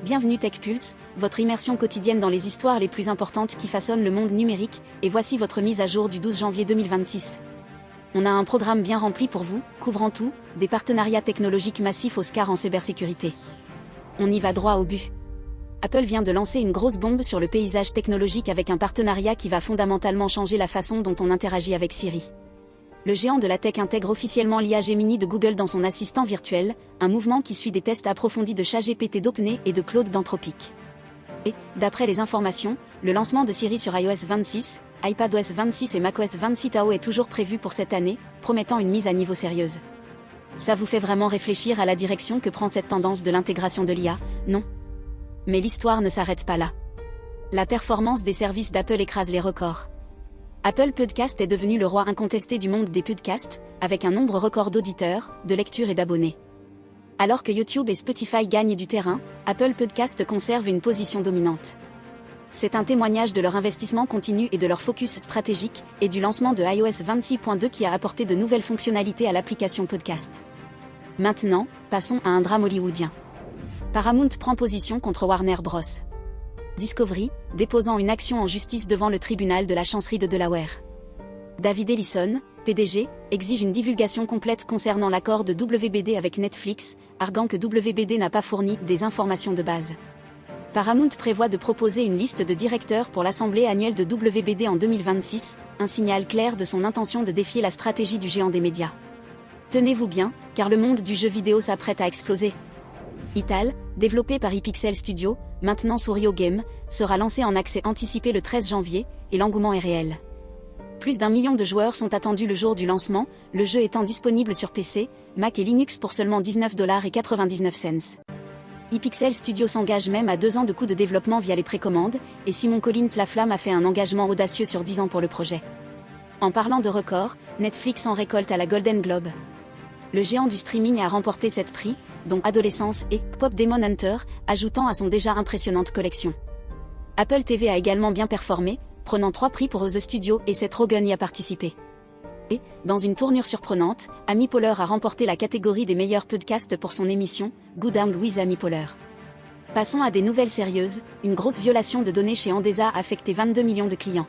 Bienvenue TechPulse, votre immersion quotidienne dans les histoires les plus importantes qui façonnent le monde numérique, et voici votre mise à jour du 12 janvier 2026. On a un programme bien rempli pour vous, couvrant tout, des partenariats technologiques massifs Oscar en cybersécurité. On y va droit au but. Apple vient de lancer une grosse bombe sur le paysage technologique avec un partenariat qui va fondamentalement changer la façon dont on interagit avec Siri. Le géant de la tech intègre officiellement l'IA Gemini de Google dans son assistant virtuel, un mouvement qui suit des tests approfondis de ChatGPT d'OpenAI et de Claude d'Anthropic. Et, d'après les informations, le lancement de Siri sur iOS 26, iPadOS 26 et macOS 26 Tao est toujours prévu pour cette année, promettant une mise à niveau sérieuse. Ça vous fait vraiment réfléchir à la direction que prend cette tendance de l'intégration de l'IA, non? Mais l'histoire ne s'arrête pas là. La performance des services d'Apple écrase les records. Apple Podcast est devenu le roi incontesté du monde des podcasts, avec un nombre record d'auditeurs, de lectures et d'abonnés. Alors que YouTube et Spotify gagnent du terrain, Apple Podcast conserve une position dominante. C'est un témoignage de leur investissement continu et de leur focus stratégique, et du lancement de iOS 26.2 qui a apporté de nouvelles fonctionnalités à l'application podcast. Maintenant, passons à un drame hollywoodien. Paramount prend position contre Warner Bros. Discovery, déposant une action en justice devant le tribunal de la chancellerie de Delaware. David Ellison, PDG, exige une divulgation complète concernant l'accord de WBD avec Netflix, arguant que WBD n'a pas fourni des informations de base. Paramount prévoit de proposer une liste de directeurs pour l'assemblée annuelle de WBD en 2026, un signal clair de son intention de défier la stratégie du géant des médias. Tenez-vous bien, car le monde du jeu vidéo s'apprête à exploser. Ital, développé par iPixel Studio, maintenant sous Rio Game, sera lancé en accès anticipé le 13 janvier, et l'engouement est réel. Plus d'1 million de joueurs sont attendus le jour du lancement, le jeu étant disponible sur PC, Mac et Linux pour seulement $19,99. iPixel Studio s'engage même à 2 ans de coûts de développement via les précommandes, et Simon Collins Laflamme a fait un engagement audacieux sur 10 ans pour le projet. En parlant de records, Netflix en récolte à la Golden Globe. Le géant du streaming a remporté 7 prix, dont Adolescence et Pop Demon Hunter, ajoutant à son déjà impressionnante collection. Apple TV a également bien performé, prenant 3 prix pour The Studio et Seth Rogen y a participé. Et, dans une tournure surprenante, Amy Poehler a remporté la catégorie des meilleurs podcasts pour son émission Good Armed with Amy Poehler. Passons à des nouvelles sérieuses, une grosse violation de données chez Endesa a affecté 22 millions de clients.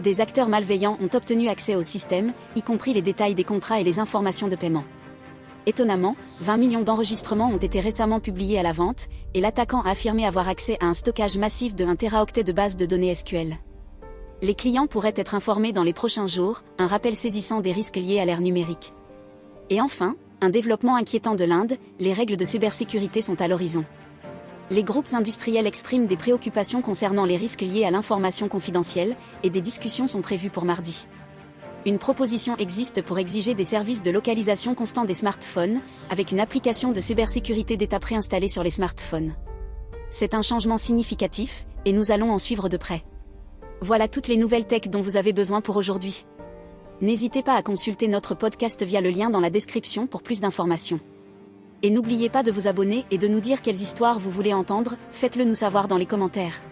Des acteurs malveillants ont obtenu accès au système, y compris les détails des contrats et les informations de paiement. Étonnamment, 20 millions d'enregistrements ont été récemment publiés à la vente, et l'attaquant a affirmé avoir accès à un stockage massif de 1 téraoctet de bases de données SQL. Les clients pourraient être informés dans les prochains jours, un rappel saisissant des risques liés à l'ère numérique. Et enfin, un développement inquiétant de l'Inde, les règles de cybersécurité sont à l'horizon. Les groupes industriels expriment des préoccupations concernant les risques liés à l'information confidentielle, et des discussions sont prévues pour mardi. Une proposition existe pour exiger des services de localisation constant des smartphones, avec une application de cybersécurité d'État préinstallée sur les smartphones. C'est un changement significatif, et nous allons en suivre de près. Voilà toutes les nouvelles tech dont vous avez besoin pour aujourd'hui. N'hésitez pas à consulter notre podcast via le lien dans la description pour plus d'informations. Et n'oubliez pas de vous abonner et de nous dire quelles histoires vous voulez entendre, faites-le nous savoir dans les commentaires.